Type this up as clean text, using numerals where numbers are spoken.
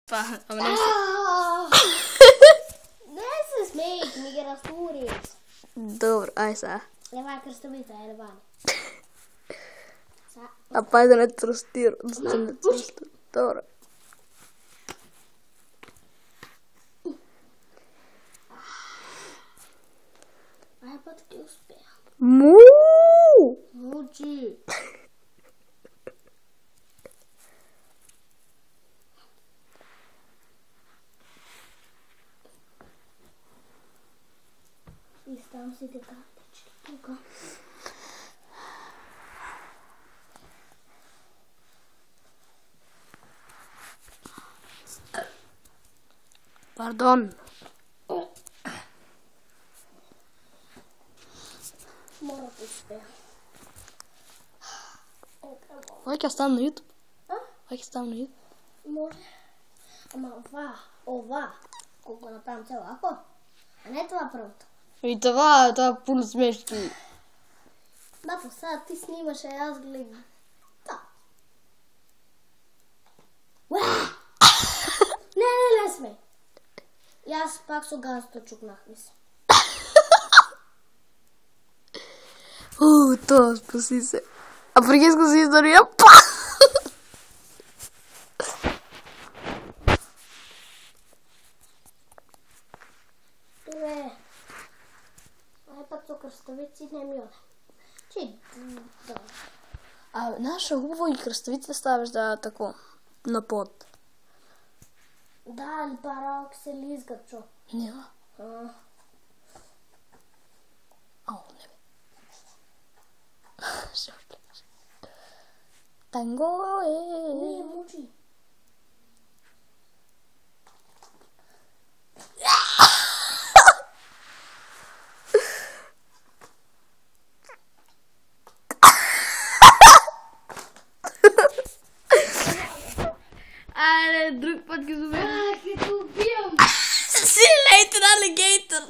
Fan, ja, men Näsä smeek, mikä on suuris. Dobro, aj sa. Ja vaikka sitä mitä ei vaan. Apa itu net terus tiru, terus. Dobro. Vähän potki uspea. Muu! Muji. Istam sitten kartečky. Kuka? Pardon. Morpuspea. Oikeastaan on YouTube. Ah? Oikeastaan on YouTube. Mor. Ama va. Kuka na päin se vako. Hänet vaan pronto. Mitä vaan, tää on pulsmeški. Bafo, sad ti snimaš, a ja gledam. Da. Ne smej. Ja pak su gastočuk nahmis. To spusti se. A por qué escuché historia? Tule. Ajpa to krstavici ne mi ole. Či da. А наша хубаво и кръставица ставаш да тако на под. Da, ali parao se lizgačo. Няма. Ау, не бе. Ще влезеш. Танго е. Не, muči. Айде, друг път ги зубе. Как je tu bio? Si late alligator.